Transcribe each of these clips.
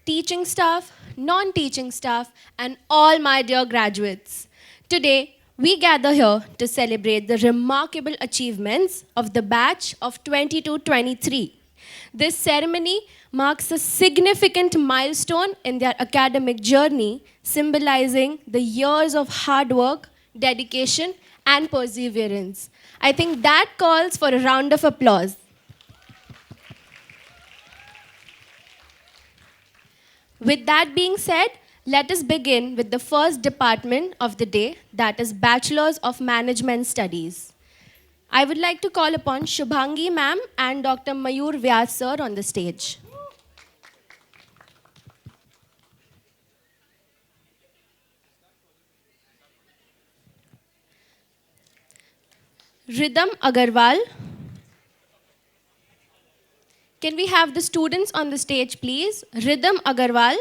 teaching staff, non-teaching staff, and all my dear graduates. Today, we gather here to celebrate the remarkable achievements of the batch of 22-23. This ceremony marks a significant milestone in their academic journey, symbolizing the years of hard work, dedication, and perseverance. I think that calls for a round of applause. With that being said, let us begin with the first department of the day, that is Bachelors of Management Studies. I would like to call upon Shubhangi ma'am and Dr. Mayur Vyas sir on the stage. Ridham Agarwal. Can we have the students on the stage, please? Ridham Agarwal.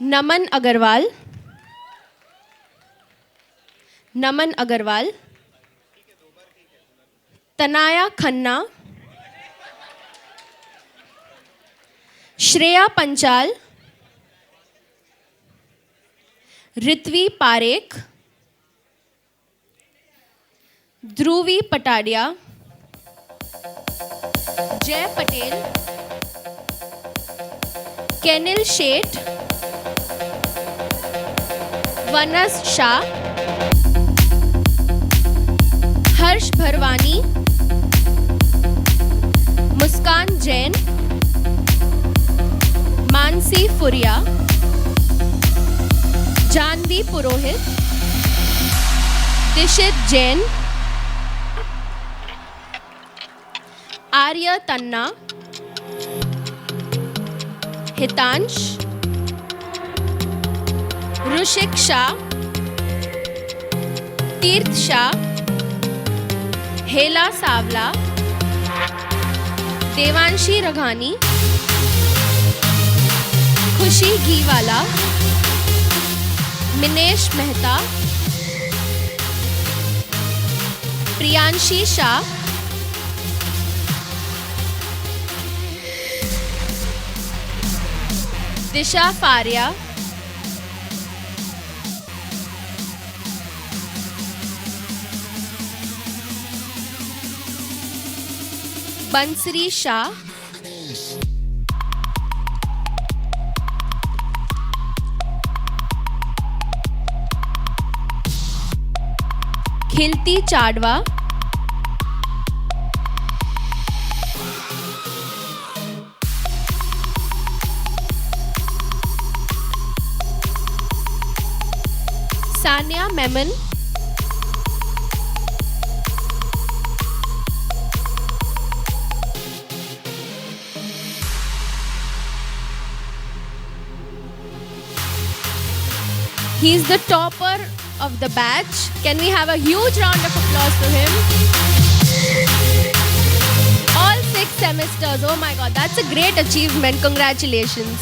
Naman Agarwal. Naman Agarwal. Tanaya Khanna. Shreya Panchal. Ritvi Parekh. Dhruvi Patadia. Jay Patel. Kenil Sheth. Vanas Shah. Harsh Bharwani. Muskan Jain. Mansi Furia. Janvi Purohit. Dishit Jain. Arya Tanna. Hitansh. Rushik Shah. Tirth Shah. Hela Savla. Devanshi Raghani. Khushi Ghiwala. Minesh Mehta. Priyanshi Shah. Disha Faria. Bansari Shah. Khilti Chadwa. Sania Memon. He's the topper of the batch. Can we have a huge round of applause to him? All 6 semesters. Oh my God, that's a great achievement. Congratulations.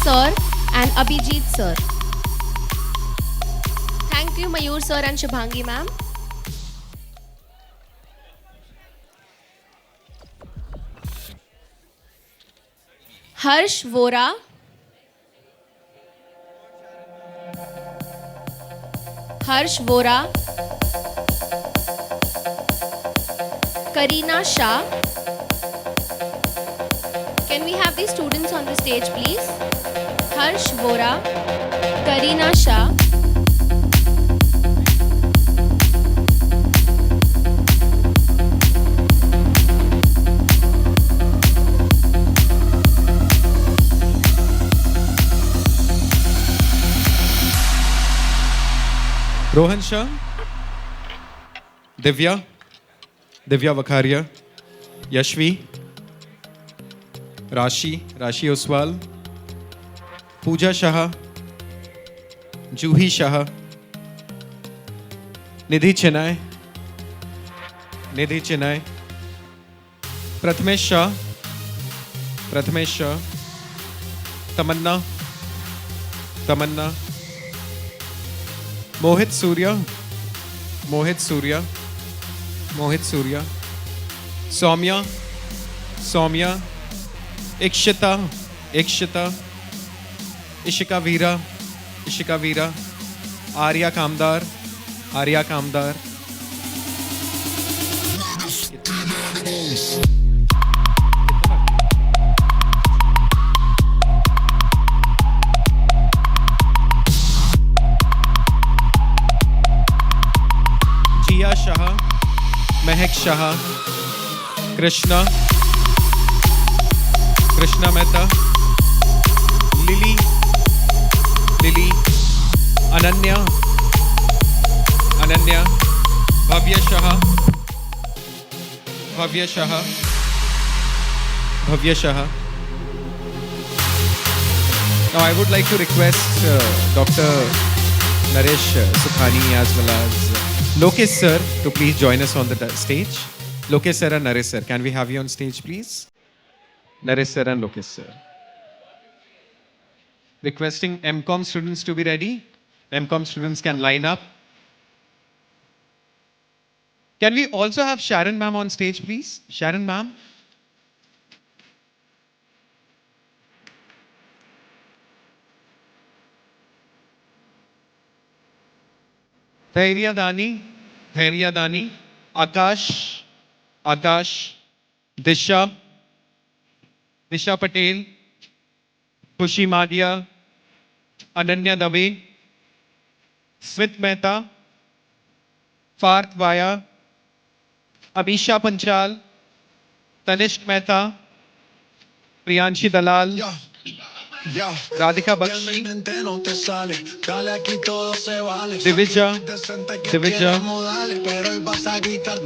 Sir and Abhijit sir. Thank you Mayur sir and Shubhangi ma'am. Harsh Vora. Harsh Vora. Karina Shah. Can we have these students on the stage, please? Harsh Vora, Karina Shah, Rohan Shah, Divya, Divya Vakharia, Yashvi, राशि ओसवाल, पूजा शाह, जूही शाह, निधि चिनाय, प्रथमेश शाह, तमन्ना, मोहित सूर्या, सौम्या, इक्षिता, इशिका वीरा, आर्या कामदार, जिया शाह, महक Shah, Krishna Mehta, lily, Ananya, Bhavya Shah. Now I would like to request Dr. Naresh Sukhani as well as Lokesh sir to please join us on the stage. Lokesh sir and Naresh sir, can we have you on stage please? Naresh sir and Lokesh sir. Requesting MCOM students to be ready. MCOM students can line up. Can we also have Sharon ma'am on stage please? Sharon ma'am. धैर्य दानी, आकाश, दिशा पटेल, खुशी मादिया, Ananya Dave, Smit Mehta, फार्थ via, Amisha Panchal, Tanishq Mehta, Priyanshi Dalal, Radhika Bakshi, Divija,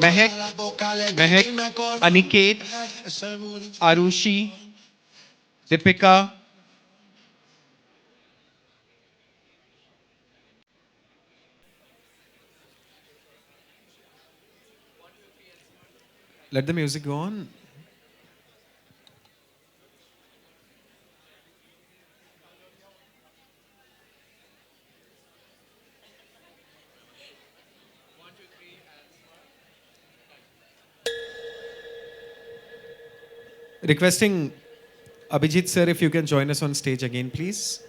Mahak, Aniket, Arushi, Deepika, let the music go on. Requesting Abhijit sir, if you can join us on stage again, please.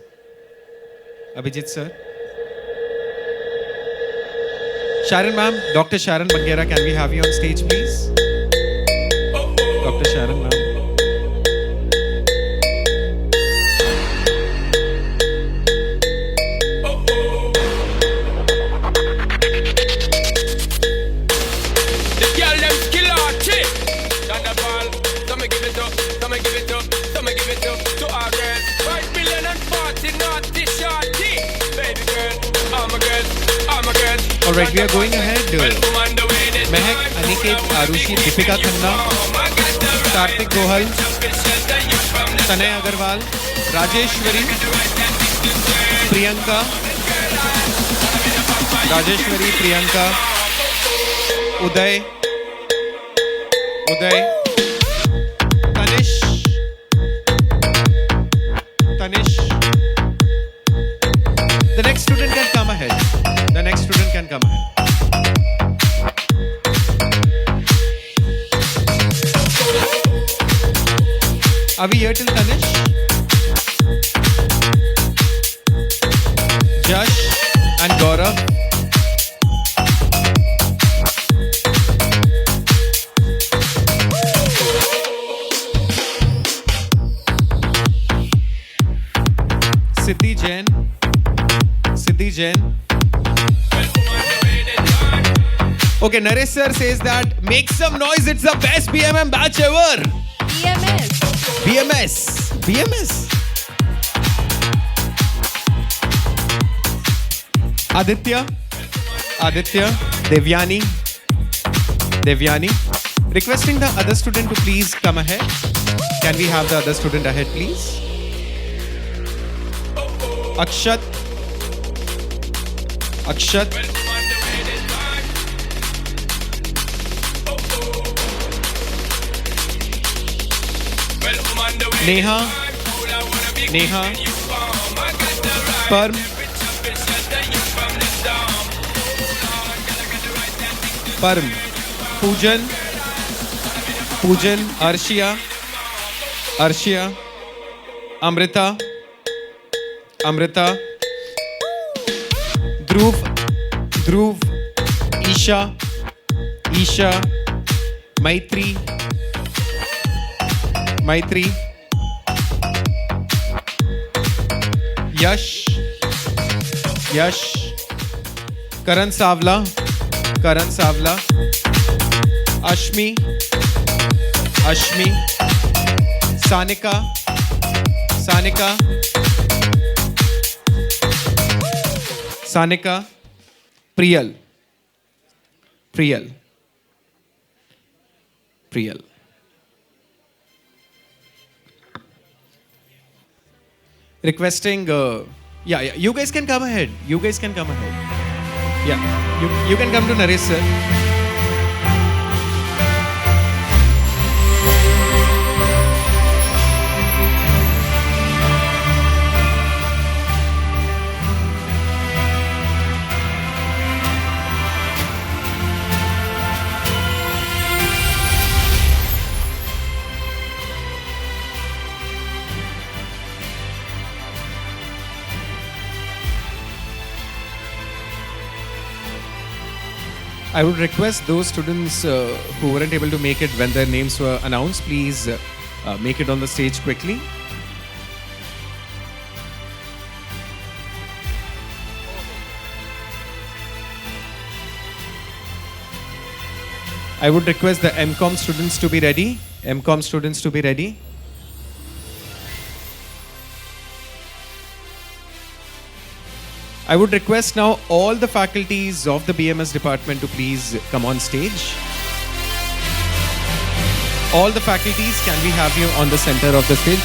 Abhijit sir. Sharon ma'am, Dr. Sharon Banghera, can we have you on stage, please? Dr. Sharon ma'am. Alright, we are going ahead. Mehak, Aniket, Arushi, Deepika Khanna, Kartik Gohal, Tanay Agarwal, Rajeshwari, Priyanka, Uday, Tanish. The next student can come ahead. Are we here till Tanish? Josh and Gaurav. Siddhi Jain. Okay, Naresh sir says that make some noise, it's the best BMM batch ever. BMS. Aditya, Devyani, Devyani. Requesting the other student to please come ahead. Can we have the other student ahead, please? Akshat. Akshat. Neha. Neha. Parm. Parm. Poojan. Poojan. Arshia. Arshia. Amrita. Amrita. Dhruv. Dhruv. Isha. Isha. Maitri. Maitri. Yash. Yash. Karan Savla. Karan Savla. Ashmi. Ashmi. Sanika. Sanika. Sanika. Priyal. Priyal. Priyal. Requesting, yeah, you guys can come ahead. You guys can come ahead. Yeah, you can come to Naresh, sir. I would request those students who weren't able to make it when their names were announced, please make it on the stage quickly. I would request the MCOM students to be ready. MCOM students to be ready. I would request now all the faculties of the BMS department to please come on stage. All the faculties, can we have you on the center of the stage?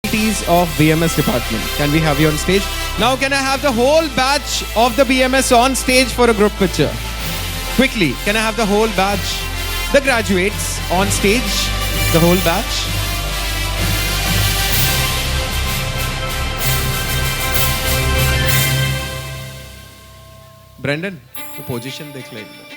Faculties of BMS department, can we have you on stage? Now can I have the whole batch of the BMS on stage for a group picture? Quickly, can I have the whole batch? The graduates on stage, the whole batch. Brendan, the position देख ले एक बार.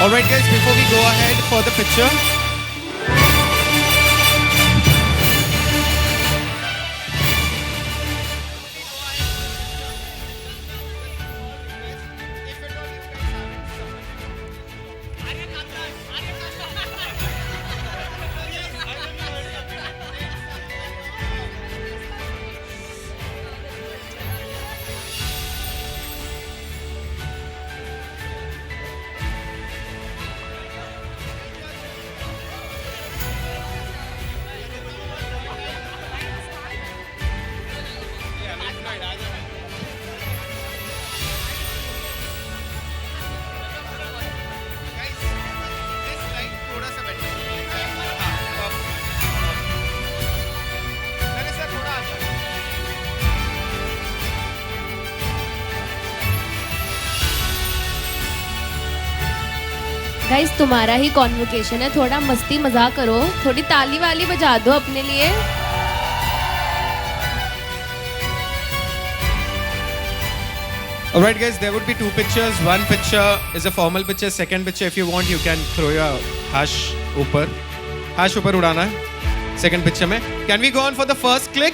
Alright guys, before we go ahead for the picture, guys तुम्हारा ही convocation है, थोड़ा मस्ती मजाक करो, थोड़ी ताली वाली बजा दो अपने लिए. alright guys, there would be two pictures. One picture is a formal picture. Second picture, if you want, you can throw your hash ऊपर. Hash ऊपर उड़ाना है. Second picture में. Can we go on for the first click?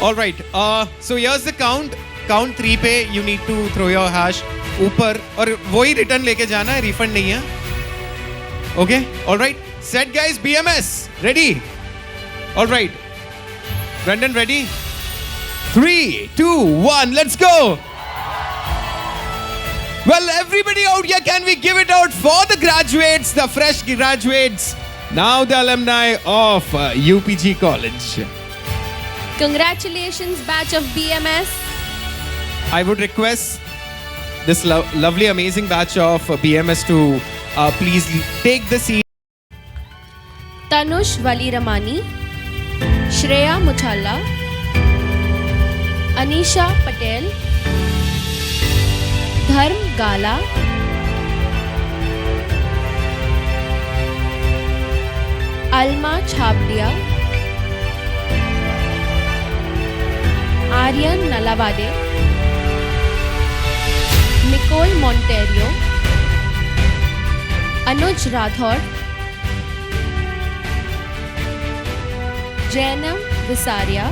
All right. So here's the count. Count 3 पे you need to throw your hash ऊपर और वही return लेके जाना है, रिफंड नहीं है. Okay. All right. Set guys. BMS. Ready. All right. Brendan ready. 3, 2, 1. Let's go. Well, everybody out here, can we give it out for the graduates, the fresh graduates, now the alumni of UPG College. Congratulations, batch of BMS. I would request this lovely, amazing batch of BMS to please take the seat. Tanush Valiramani, Shreya Muchalla, Anisha Patel, Dharm Gala, Alma Chhabdia, Aryan Nalavade, Nicole Monterio, Anuj Rathod, Jainam Visaria,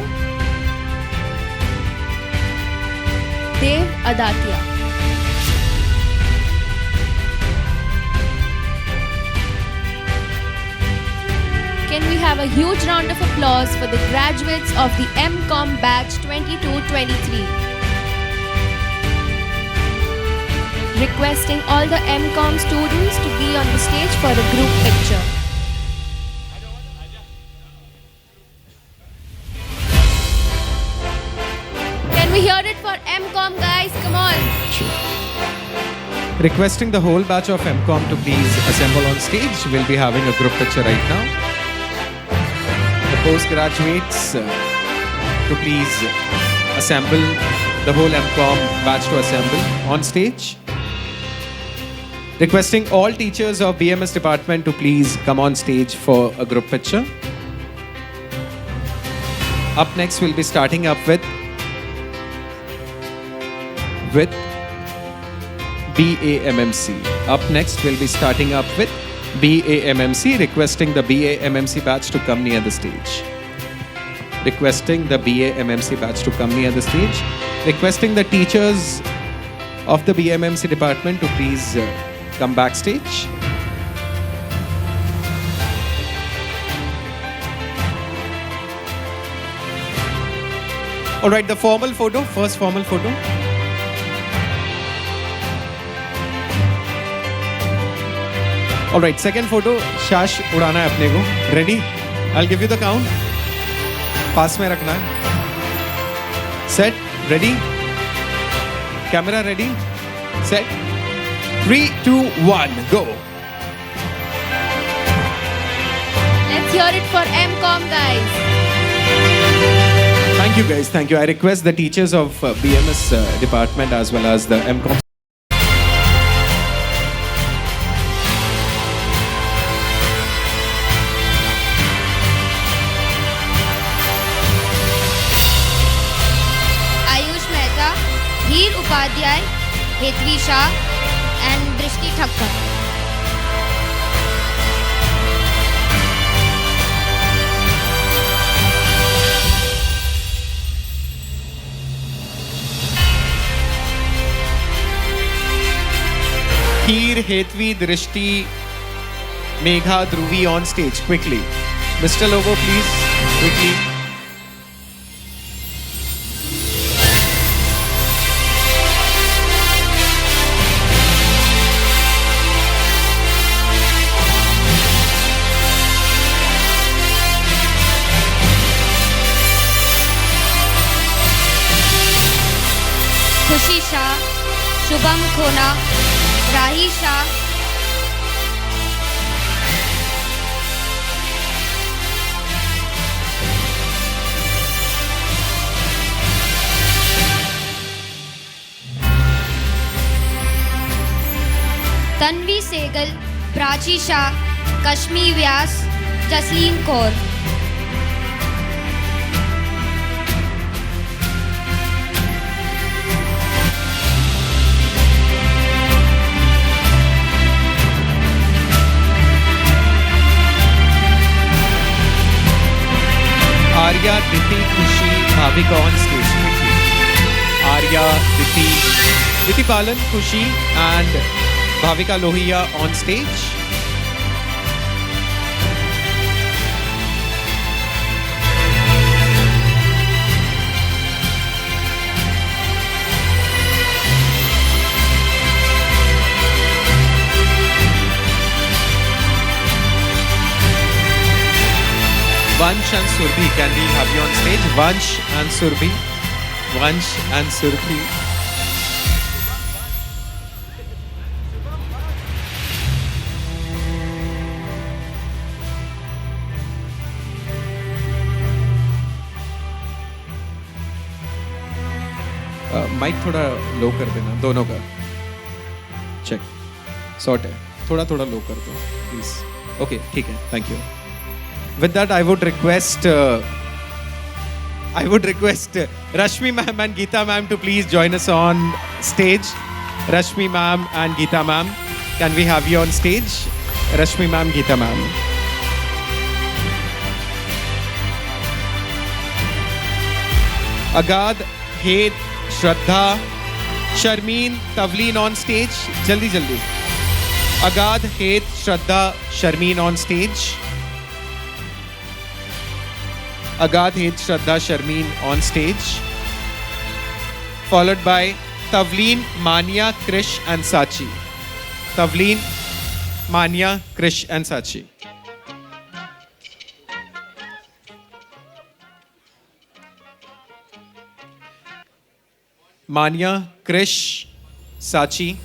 Dev Adatia. Can we have a huge round of applause for the graduates of the MCOM batch 22-23? Requesting all the MCOM students to be on the stage for a group picture. Can we hear it for MCOM guys? Come on. Requesting the whole batch of MCOM to please assemble on stage. We'll be having a group picture right now. The postgraduates to please assemble, the whole MCOM batch to assemble on stage. Requesting all teachers of BMS department to please come on stage for a group picture. Up next, we'll be starting up with BAMMC. Up next, we'll be starting up with BAMMC, requesting the BAMMC batch to come near the stage. Requesting the BAMMC batch to come near the stage. Requesting the teachers of the BAMMC department to please come backstage. All right, the formal photo, first formal photo. All right, second photo, shash उड़ाना है अपने को. Ready? I'll give you the count. पास में रखना है. Set. Ready? Camera ready? Set. 3, 2, 1, go. Let's hear it for MCOM guys. Thank you guys, thank you. I request the teachers of BMS department as well as the MCOM. Ayush Mehta, Dheer Upadhyay, Hetvi Shah and Drishti Thakkar. Dheer, Hetvi, Drishti, Megha, Dhruvi on stage quickly. Mr. Logo, please, quickly. Khushi Shah, Shubham Khona, Rahi Shah, Tanvi Segal, Prachi Shah, Kashmi Vyas, Jasleen Kaur. Arya, Diti, Khushi, Bhavika on stage quickly. Arya, Diti Palan, Kushi and Bhavika Lohia on stage. Vansh and Surbhi, can we have you on stage? Vansh and Surbhi. Vansh and Surbhi. Mike थोड़ा low कर देना दोनों का. Check sort है. थोड़ा थोड़ा low कर दो प्लीज. ओके ठीक है. Thank you. With that, I would request Rashmi ma'am and Geeta ma'am to please join us on stage. Rashmi ma'am and Geeta ma'am, can we have you on stage? Rashmi ma'am, Geeta ma'am. Agad, Hed, Shraddha, Sharmeen, Tavleen on stage. Jaldi jaldi. Agad, Hed, Shraddha, Sharmeen on stage. Agad, Hed, Shraddha, Sharmeen on stage. Followed by Tavleen, Mania, Krish and Sachi. Tavleen, Mania, Krish and Sachi. Mania, Krish, Sachi.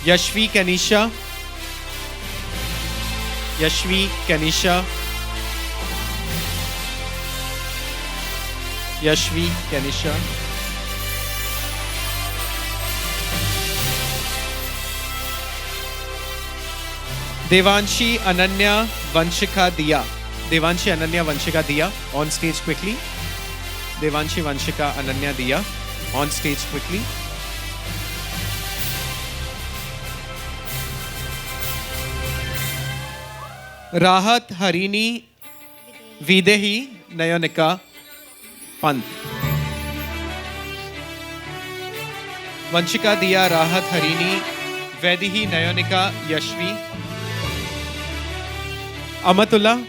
Yashvi, Kanisha. Yashvi, Kanisha. Yashvi, Kanisha. Devanshi, Ananya, Vanshika, Diya. Devanshi, Ananya, Vanshika, Diya on stage quickly. Devanshi, Vanshika, Ananya, Diya on stage quickly. Rahat, Harini, Videhi, Nayonika, Pant. Vanshika, Diya, Rahat, Harini, Vedihi, Nayonika, Yashvi. Amatullah.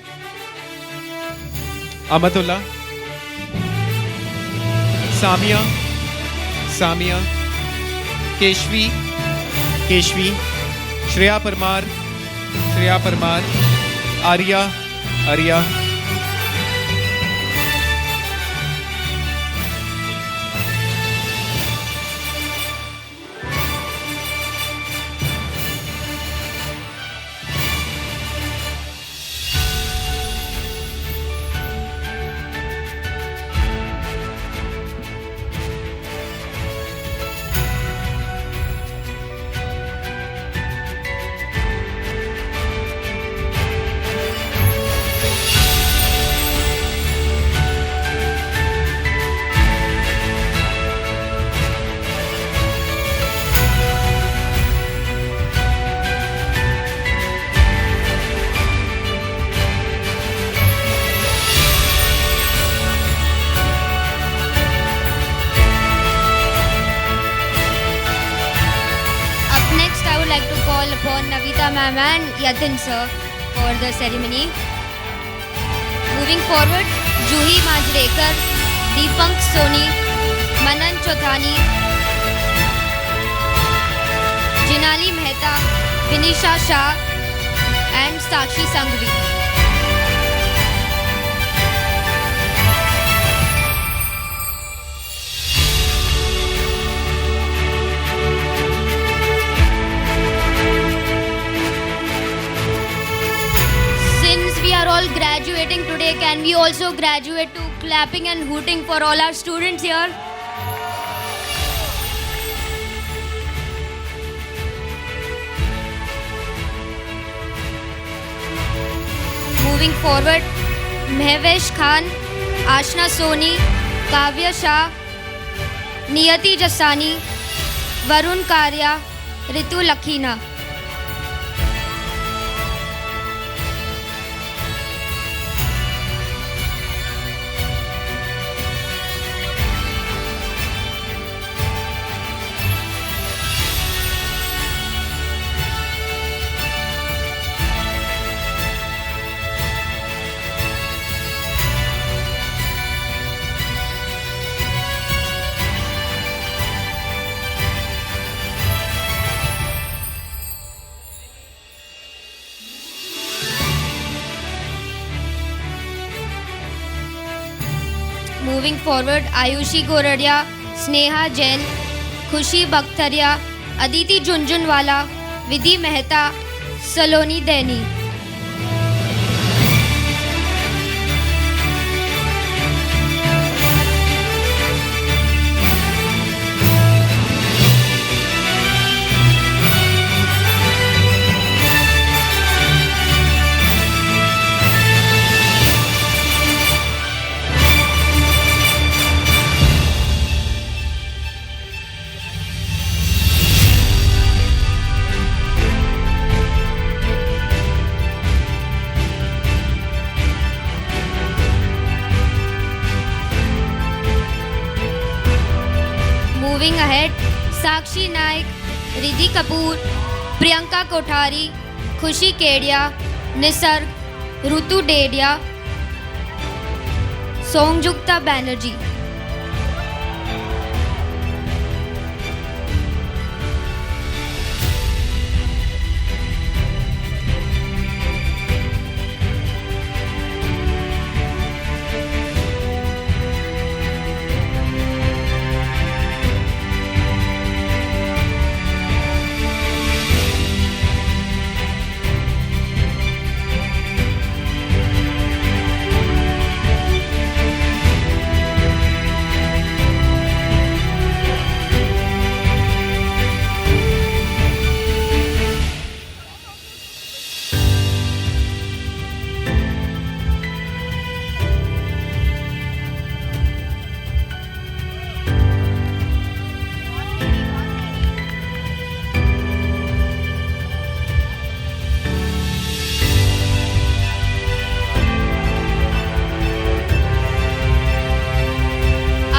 Amatullah. Samia. Samia. Keshvi. Keshvi. Shreya Parmar. Shreya Parmar. Arya. Arya. Ma'am and Yatin sir for the ceremony. Moving forward, Juhi Majrekar, Deepak Soni, Manan Chothani, Jinali Mehta, Vinisha Shah and Sakshi Sanghvi. Graduating today, can we also graduate to clapping and hooting for all our students here? Moving forward, Mehvesh Khan, Ashna Soni, Kavya Shah, Niyati Jassani, Varun Karya, Ritu Lakhina. Moving forward, Ayushi Goradia, Sneha Jain, Khushi Bakhtaria, Aditi Junjunwala, Vidhi Mehta, Saloni Deni. Moving ahead, Sakshi Naik, Riddhi Kapoor, Priyanka Kothari, Khushi Kedia, Nisarg, Rutu Dedia, Songjukta Banerjee.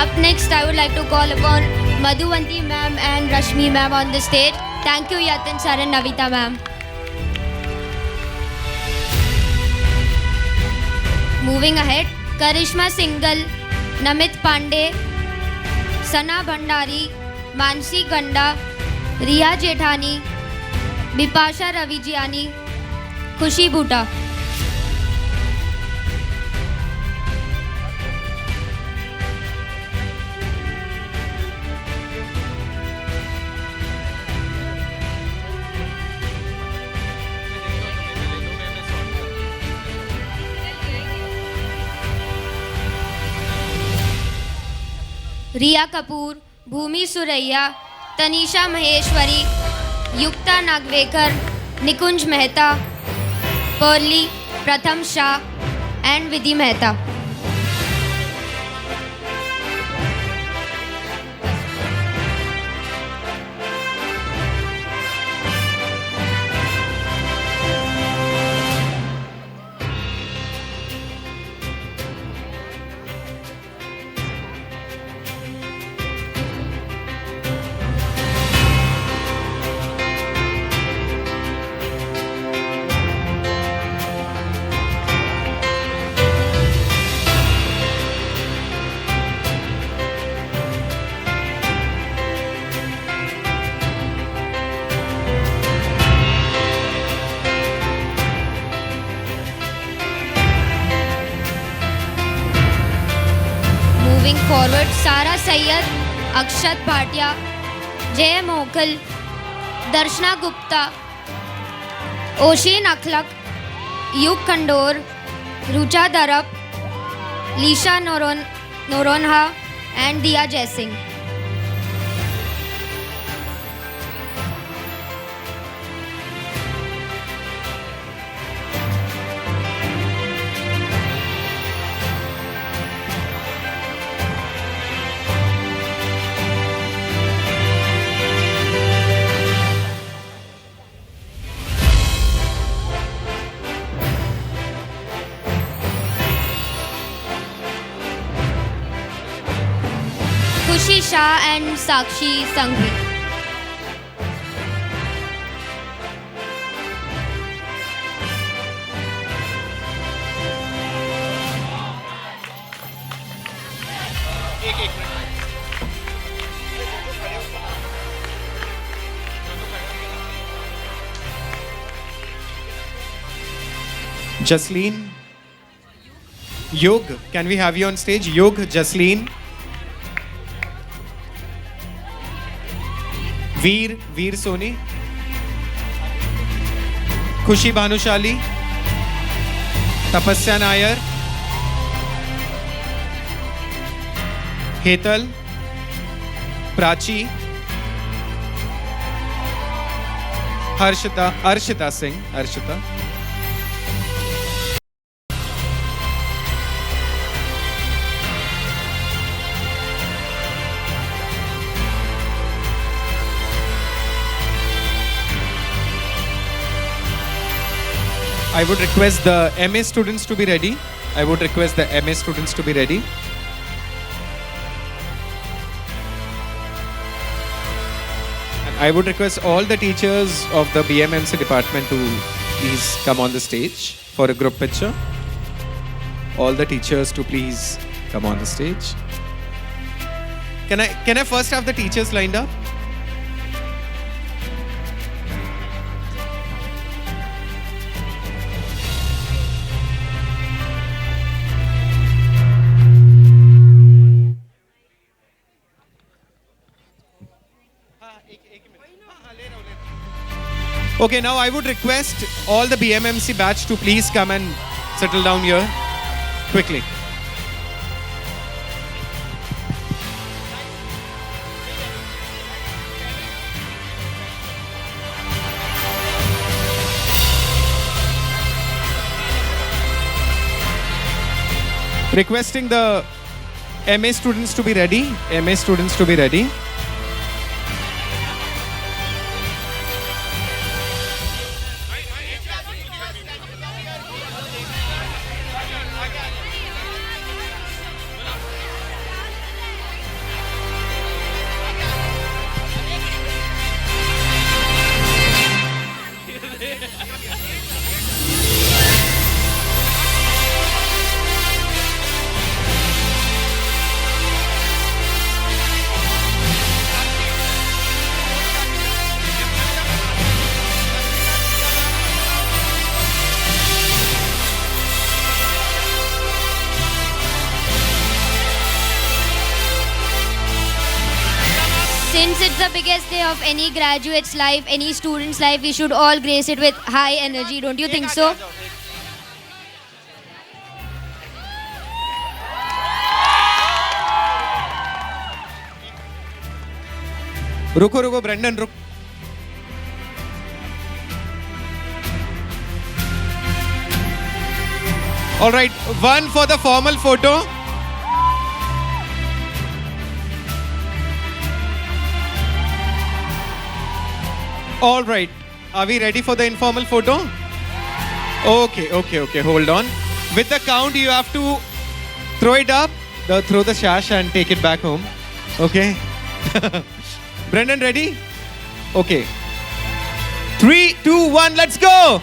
Up next, I would like to call upon Madhuvanti ma'am and Rashmi ma'am on the stage. Thank you, Yatin sir and Navita ma'am. Moving ahead, Karishma Singhal, Namit Pandey, Sana Bhandari, Mansi Ganda, Riya Jethani, Bipasha Ravijiani, Khushi Bhuta. Riya Kapoor, Bhumi Suraiya, Tanisha Maheshwari, Yukta Nagwekar, Nikunj Mehta, pearly, प्रथम Shah and Vidhi Mehta. Moving forward, Sara Sayyad, Akshat Bhatia, Jay Moghal, Darshana Gupta, Oshin Akhlaq, Yug Khandor, Rucha Darab, Lisha Noronha and Diya Jaisingh. Khushi Shah and Sakshi Sanghvi. Jasleen, Yug, can we have you on stage? Yug, Jasleen. Veer Soni. Khushi Bhanushali. Tapasya Nair. Hetal. Prachi. Arshita Singh. Arshita. I would request the MA students to be ready. And I would request all the teachers of the BMMC department to please come on the stage for a group picture. All the teachers to please come on the stage. Can I first have the teachers lined up? Okay, now I would request all the BMMC batch to please come and settle down here quickly. Requesting the MA students to be ready. Since it's the biggest day of any graduate's life, any student's life, we should all grace it with high energy. Don't you think so? रुको Brendon रुक. All right, one for the formal photo. All right, are we ready for the informal photo? Okay, hold on. With the count, you have to throw it up, throw the shash and take it back home. Okay. Brendan, ready? Okay. 3, 2, 1, let's go.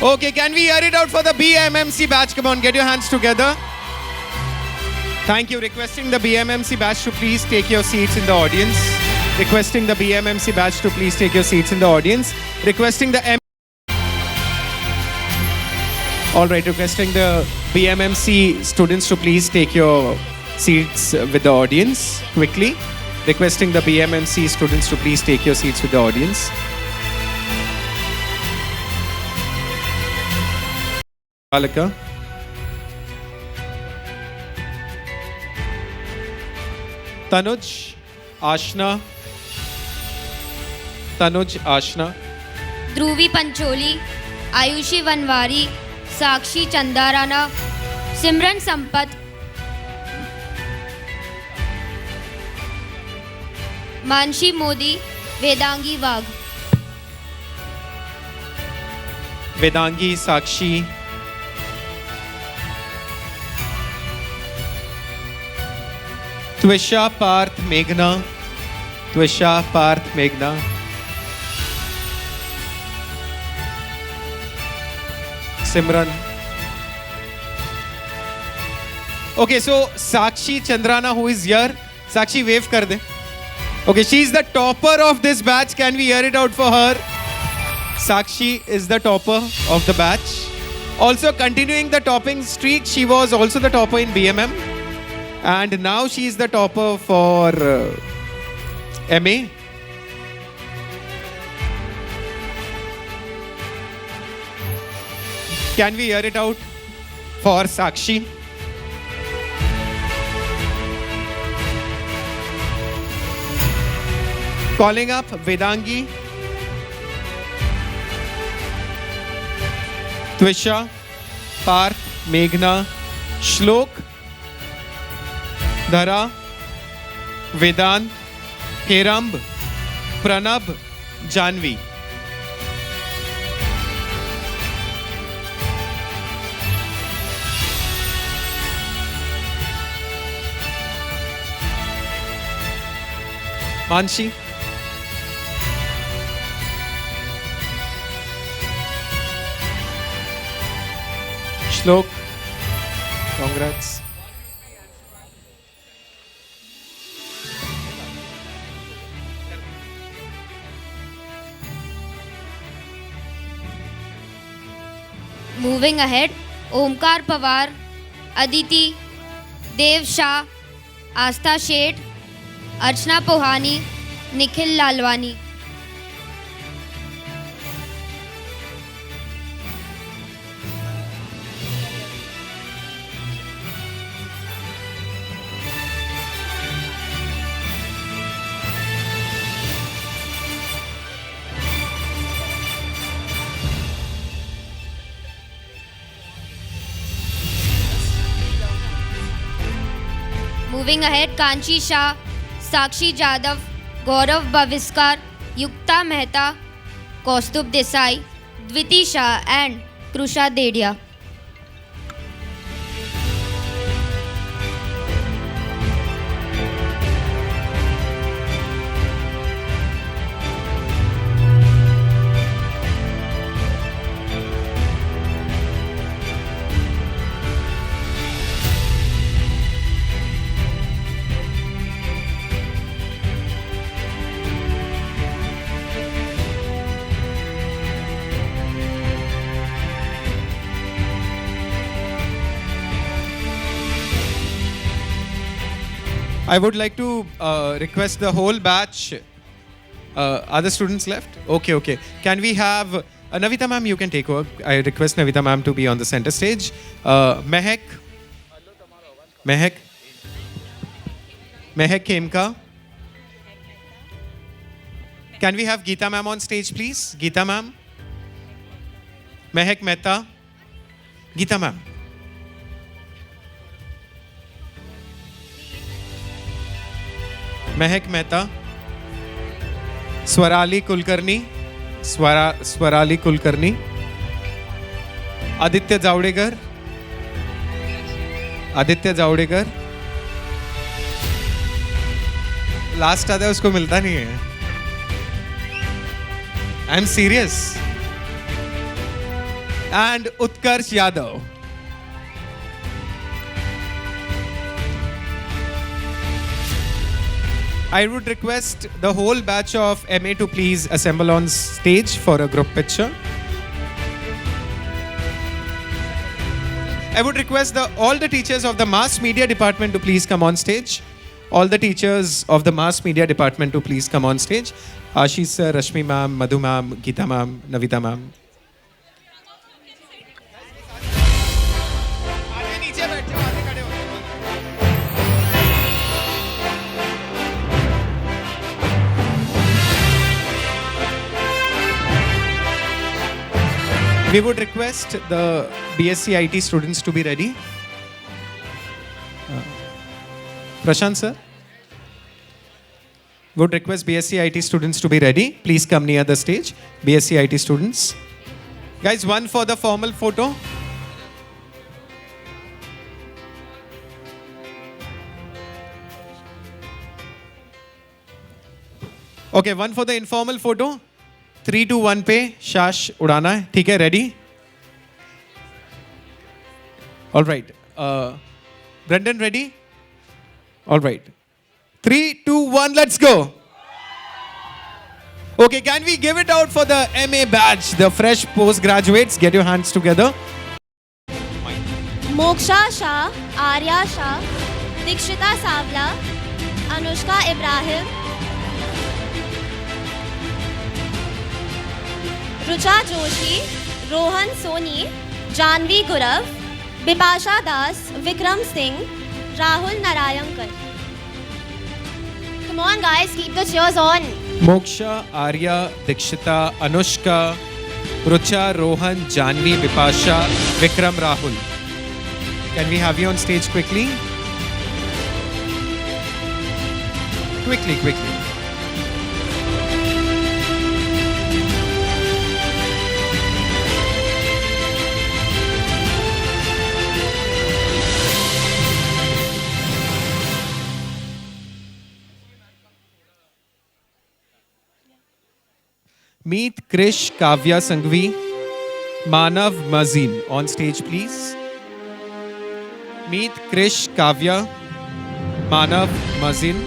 Okay, can we hear it out for the BMMC batch? Come on, get your hands together. Thank you. Requesting the BMMC batch to please take your seats in the audience. Requesting the BMMC batch to please take your seats in the audience. Requesting the All right, requesting the BMMC students to please take your seats with the audience quickly. Requesting the BMMC students to please take your seats with the audience. Alaka. Tanuj, Ashna. Dhruvi Pancholi, Ayushi Vanwari, Sakshi Chandarana, Simran Sampath, Manshi Modi, Vedangi Wagh. Vedangi, Sakshi. Twisha, Parth, Meghna. Simran. Okay, so Sakshi Chandrana, who is here, Sakshi, wave kar de. Okay, she is the topper of this batch. Can we hear it out for her? Sakshi is the topper of the batch. Also continuing the topping streak, she was also the topper in BMM. And now she is the topper for MA. Can we hear it out for Sakshi? Calling up Vedangi, Twisha, Parth, Meghna, Shlok, Dhara, Vedant, Keramb, Pranab, Janvi. Manshi. Shlok. Congrats. Moving ahead, Omkar Pawar, Aditi, Dev Shah, Astha Sheth, Archana Pohani, Nikhil Lalwani. Moving ahead, Kanchi Shah, Sakshi Jadhav, Gaurav Bhaviskar, Yukta Mehta, Kaustubh Desai, Dviti Shah and Krusha Dedia. I would like to request the whole batch. Are the students left? Okay, okay. Can we have Navita ma'am? You can take over. I request Navita ma'am to be on the center stage. Mehak. Mehak Khemka. Can we have Geeta ma'am on stage, please? Geeta ma'am. Mehak Mehta. Geeta ma'am. Mehak Mehta, Swarali Kulkarni, Swarali Kulkarni, Aditya Javdekar, Aditya Javdekar. Last आता है उसको मिलता नहीं है. I am serious. And Utkarsh Yadav. I would request the whole batch of MA to please assemble on stage for a group picture. I would request all the teachers of the mass media department to please come on stage. All the teachers of the mass media department to please come on stage. Ashish sir, Rashmi ma'am, Madhu ma'am, Geeta ma'am, Navita ma'am. We would request the BSc IT students to be ready. Prashant sir. Would request BSc IT students to be ready. Please come near the stage. BSc IT students. Guys, one for the formal photo. Okay, one for the informal photo. 3, 2, 1 पे शाश उड़ाना है. ठीक है, ready? All right. Brendan, ready? All right. 3, 2, 1, let's go. Okay, can we give it out for the MA batch, the fresh postgraduates? Get your hands together. Moksha Shah, Arya Shah, Dikshita Sawla, Anushka Ibrahim, Rucha Joshi, Rohan Soni, Janvi Gurav, Bipasha Das, Vikram Singh, Rahul Narayankar. Come on guys, keep the cheers on. Moksha, Arya, Dikshita, Anushka, Rucha, Rohan, Janvi, Bipasha, Vikram, Rahul. Can we have you on stage quickly? Quickly. Meet Krish, Kavya Sanghvi, Manav Mazin. On stage, please. Meet Krish, Kavya, Manav Mazin.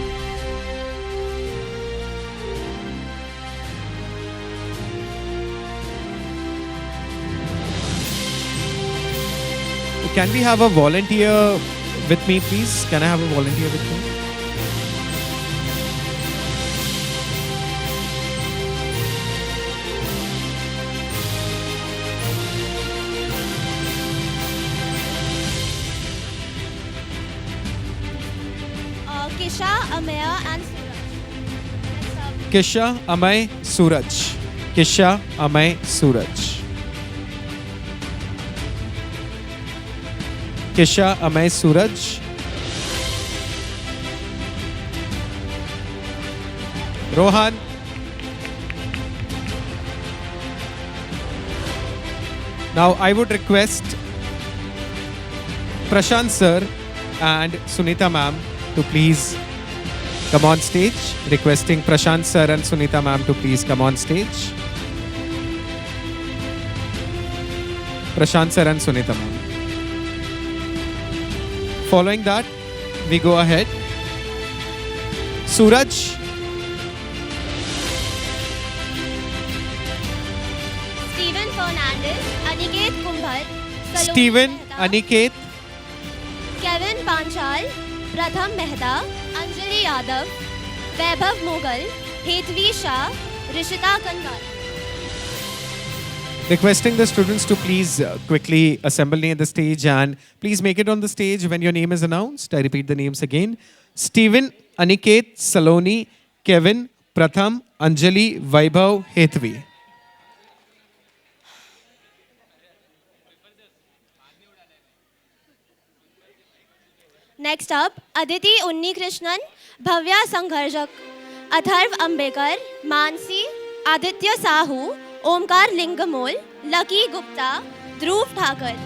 Can we have a volunteer with me, please? Can I have a volunteer with me? Kisha, Amaya and Suraj. Kisha, Amay, Suraj. Kisha, Amay, Suraj. Kisha, Amay, Suraj. Rohan. Now I would request Prashant sir and Sunita ma'am to please come on stage. Requesting Prashant sir and Sunita ma'am to please come on stage. Prashant sir and Sunita ma'am. Following that, we go ahead. Suraj. Steven Fernandez, Aniket Kumbhar, Saloni Steven, Mehta, Aniket, Kevin Panchal, Pratham Mehta, Anjali Yadav, Vaibhav Mughal, Hetvi Shah, Rishita Kanwar. requesting the students to please quickly assemble near the stage and please make it on the stage when your name is announced. I repeat the names again. Steven, Aniket, Saloni, Kevin, Pratham, Anjali, Vaibhav, Hetvi. Next up, Aditi Unni Krishnan, Bhavya Sangharjak, Atharv Ambekar, Mansi, Aditya Sahu, Omkar Lingamol, Lucky Gupta, Dhruv Thakur.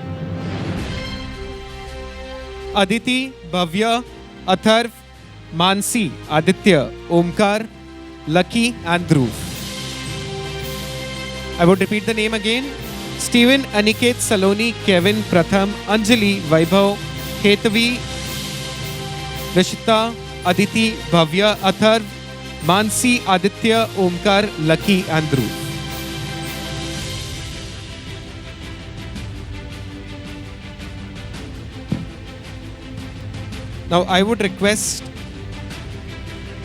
Aditi, Bhavya, Atharv, Mansi, Aditya, Omkar, Lucky and Dhruv. I would repeat the name again. Steven, Aniket, Saloni, Kevin, Pratham, Anjali, Vaibhav, Hetvi, Rishita, Aditi, Bhavya, Atharv, Mansi, Aditya, Omkar, Lucky and Dhruv. Now I would request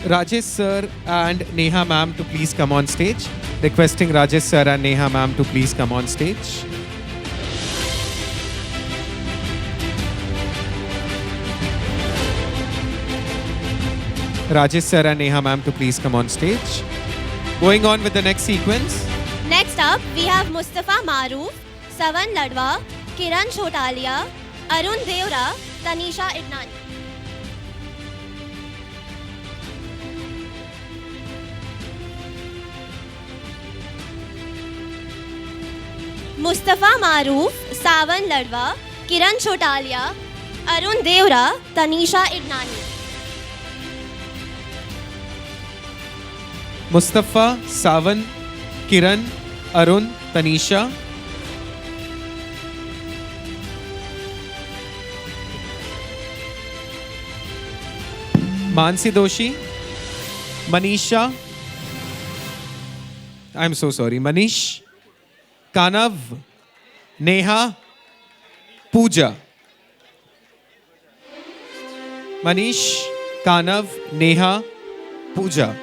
Rajesh sir and Neha ma'am to please come on stage. Requesting Rajesh sir and Neha ma'am to please come on stage. Rajesh sir and Neha ma'am to please come on stage. Going on with the next sequence. Next up, we have Mustafa Maroof, Savan Ladwa, Kiran Chotalia, Arun Deora, Tanisha Idnani. Mustafa Maroof, Savan Ladwa, Kiran Chotalia, Arun Deora, Tanisha Idnani. Mustafa, Savan, Kiran, Arun, Tanisha. Mansi Doshi, Manisha. I'm so sorry. Manish, Kanav, Neha, Pooja. Manish, Kanav, Neha, Pooja.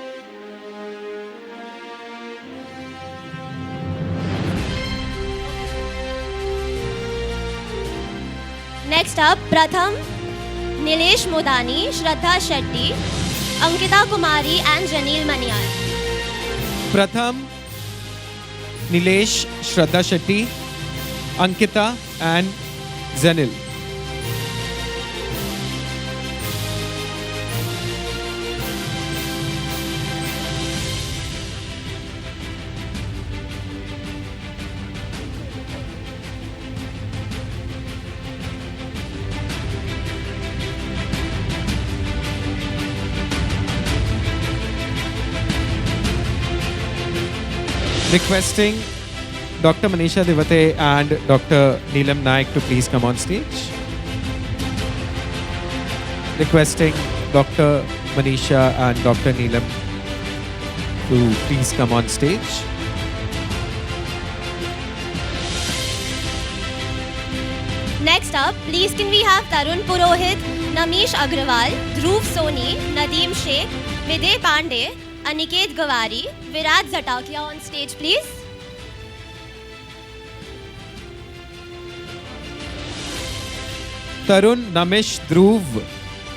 Next up, Pratham, Nilesh Modani, Shraddha Shetty, Ankita Kumari and Janil Maniar. Pratham, Nilesh, Shraddha Shetty, Ankita and Zanil. Requesting Dr. Manisha Devate and Dr. Neelam Naik to please come on stage. Requesting Dr. Manisha and Dr. Neelam to please come on stage. Next up, please can we have Tarun Purohit, Namish Agrawal, Dhruv Soni, Nadeem Sheikh, Viday Pandey, Aniket Gawari, Virat Zatakia on stage, please. Tarun, Namish, Dhruv,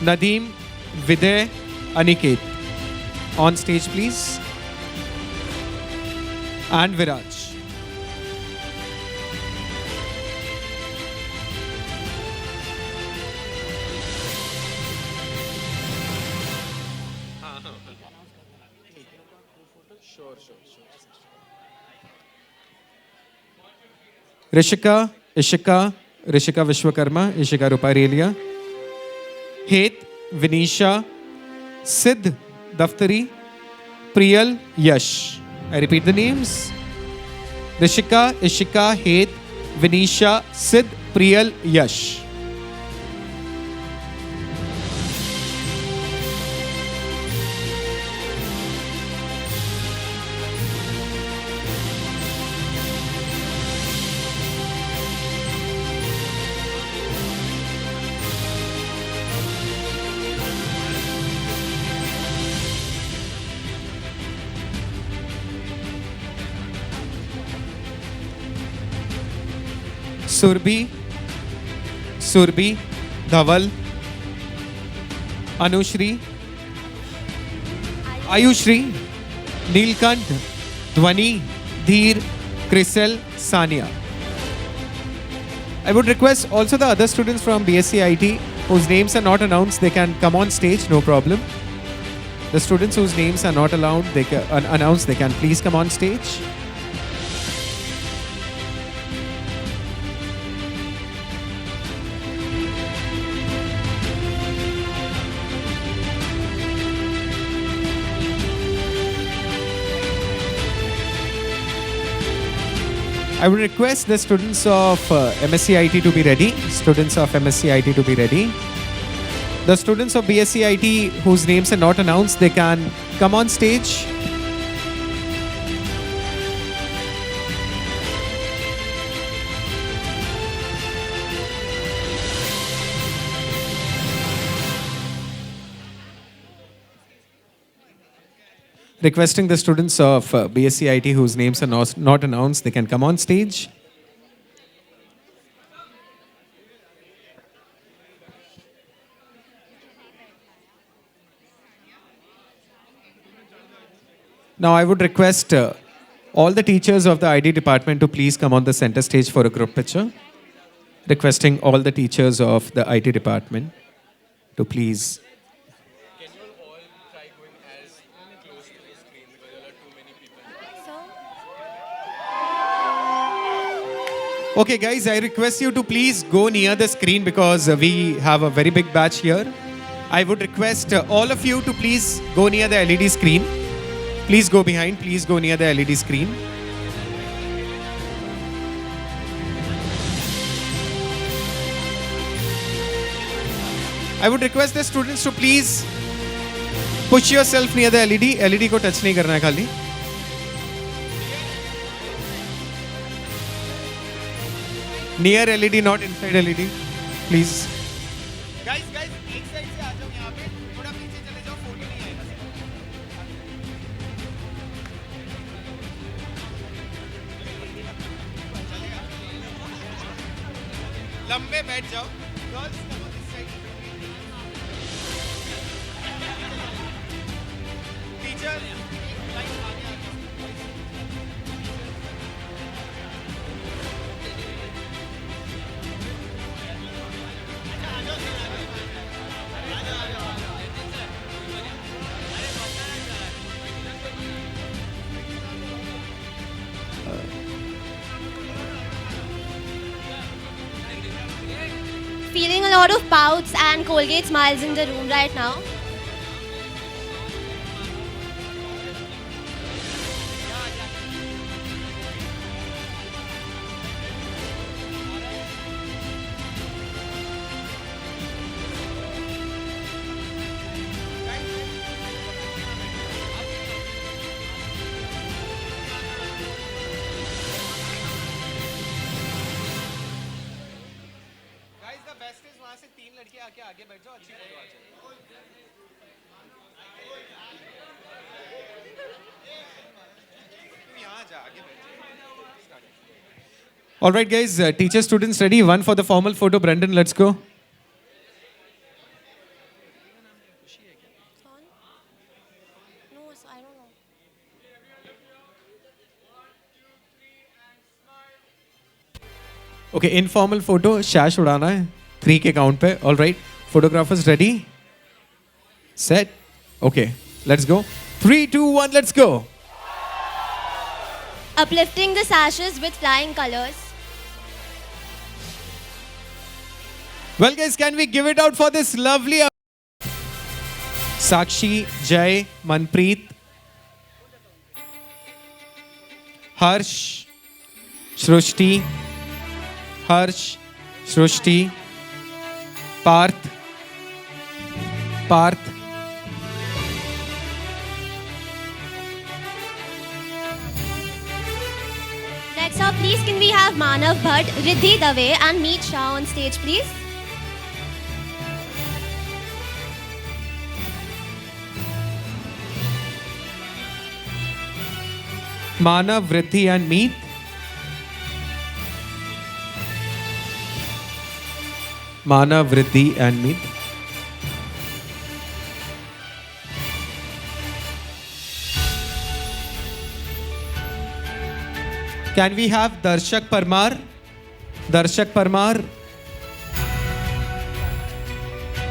Nadeem, Viday, Aniket. On stage, please. And Viraj. Rishika, Ishika, Rishika Vishwakarma, Ishika Ruparelia, Het, Vinisha, Siddh, Daftari, Priyal, Yash. I repeat the names. Rishika, Ishika, Het, Vinisha, Siddh, Priyal, Yash. Surbi, Surbi, Dhaval, Anushri, Ayushri, Neelkant, Dhwani, Dheer, Krisel, Sania. I would request also the other students from BSc IT whose names are not announced, they can come on stage, no problem. The students whose names are not allowed, they can announced, they can please come on stage. I would request the students of MSc IT to be ready. Students of MSc IT to be ready. The students of BSc IT whose names are not announced, they can come on stage. Requesting the students of BSc IT whose names are not announced, they can come on stage. Now I would request all the teachers of the ID department to please come on the center stage for a group picture. Requesting all the teachers of the IT department to please. Okay guys, I request you to please go near the screen because we have a very big batch here. I would request all of you to please go near the LED screen. Please go behind, please go near the LED screen. I would request the students to please push yourself near the LED. LED को touch नहीं करना है खाली. Near LED, not inside LED, please. Guys, एक side से आ जाओ यहाँ. लंबे बैठ जाओ. Girls, come on this side. Teacher, like आगे आगे. Feeling a lot of pouts and Colgate smiles in the room right now. Guys, the best is वहाँ से 3 लड़कियाँ आके आगे बैठ जाओ, अच्छी फोटो आ जाए. तू यहाँ जा, आगे बैठ जा. All right, guys. Teacher, students ready? One for the formal photo. Brendan, let's go. No, I don't know. Okay, informal photo. Shash उड़ाना है. 3 के count पे. All right. Photographers ready? Set. Okay. Let's go. 3, 2, 1. Let's go. Uplifting the sashes with flying colors. Well, guys, can we give it out for this lovely Sakshi, Jay, Manpreet, Harsh, Shrushti, Parth. Next up, please can we have Manav Bhatt, Riddhi Dave and Meet Shah on stage, please? Manav, Vriddhi and Meet. Manav, Vriddhi and Meet. Can we have Darshak Parmar?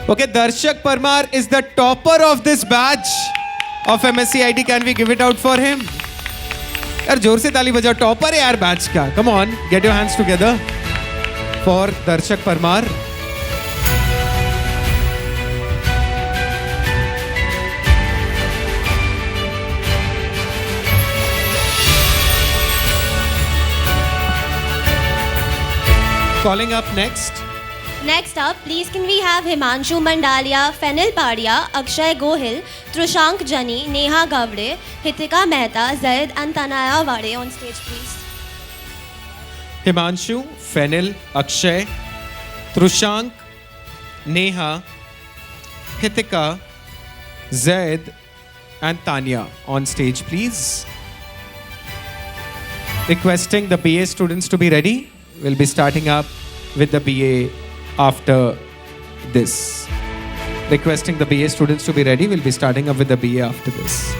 Okay, Darshak Parmar is the topper of this batch of MSc IT. Can we give it out for him? यार जोर से ताली बजाओ. Topper है यार batch का. Come on, get your hands together for Darshak Parmar. Calling up next. Next up, please can we have Himanshu Mandalia, Fenil Padia, Akshay Gohil, Trushank Jani, Neha Gavde, Hitika Mehta, Zaid and Tanaya Wade on stage, please. Himanshu, Fenil, Akshay, Trushank, Neha, Hitika, Zaid and Tanya on stage, please. Requesting the BA students to be ready. We'll be starting up with the BA after this. Requesting the BA students to be ready. We'll be starting up with the BA after this.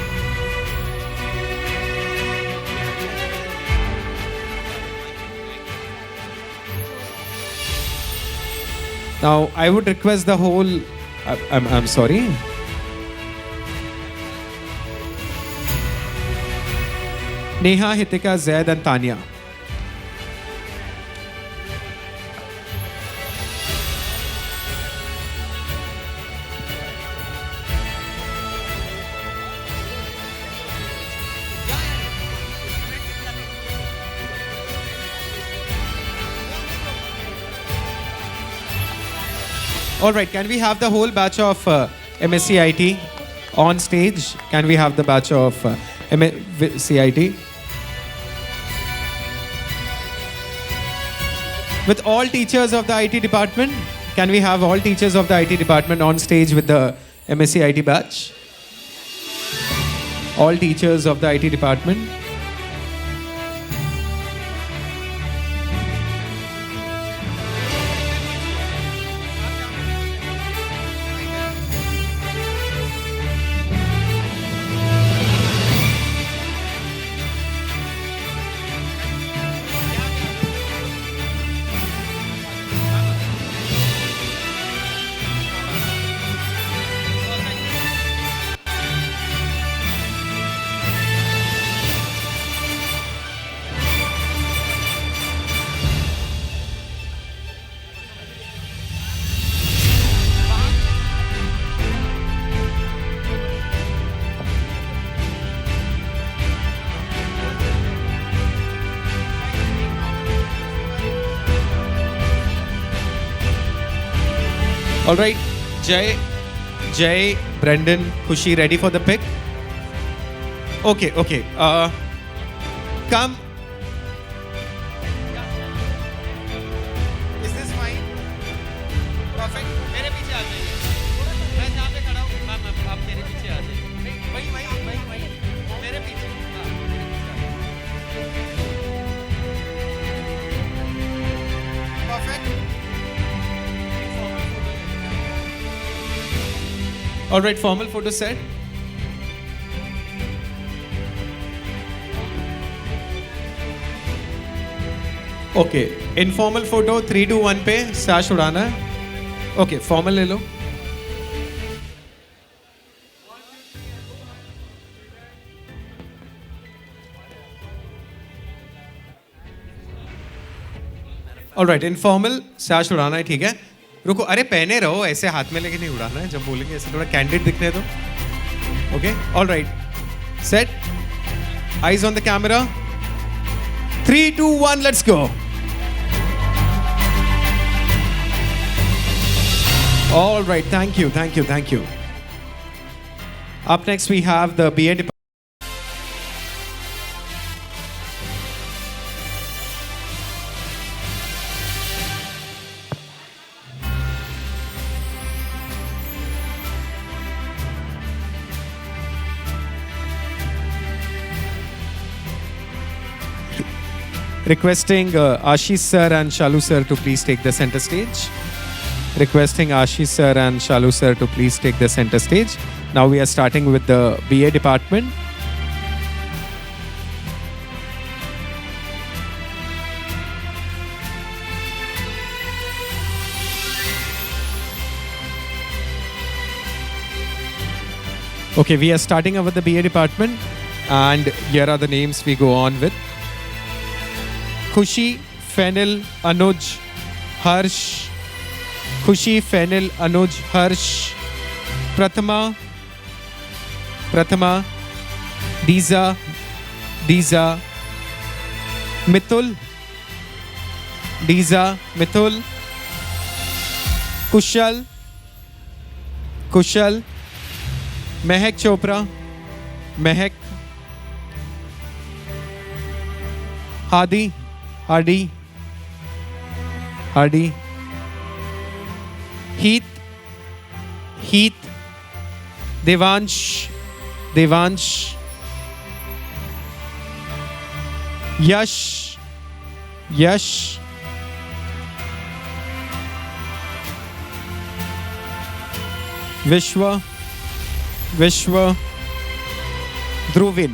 Now, I would request the whole... I'm sorry. Neha, Hitika, Zaid and Tanya. All right, can we have the whole batch of MSc IT on stage? Can we have the batch of MSc IT? With all teachers of the IT department, can we have all teachers of the IT department on stage with the MSc IT batch? All teachers of the IT department. All right, Jay, Brendan, Khushi, ready for the pick? Okay. Come. Is this fine? Perfect. मेरे पीछे आ जाइए. मैं जहाँ पे खड़ा हूँ, ma'am आप मेरे पीछे आ जाइए. वही. मेरे पीछे. हाँ, मेरे पीछे. Perfect. All right, formal photo set. Okay, informal photo 3, 2, 1 पे साश उड़ाना है. Okay, formal ले लो. All right, informal साश उड़ाना है, ठीक है. रुको, अरे पहने रहो, ऐसे हाथ में लेके नहीं उड़ाना है. जब बोलेंगे ऐसे थोड़ा कैंडिड दिखने दो. Okay, all right. Set. Eyes on the camera. 3, 2, 1, let's go. All right, thank you. Up next we have the BA department. Requesting Ashish sir and Shalu sir to please take the center stage. Now we are starting with the BA department. Okay, we are starting with the BA department, and here are the names we go on with. Khushi, Fenil, Anuj, Harsh. Khushi, Fenil, Anuj, Harsh. Prathama, Diza, Mithul, Kushal, Mehak Chopra, Hadi, Heath, Devansh, Yash, Vishwa, Dhruvin.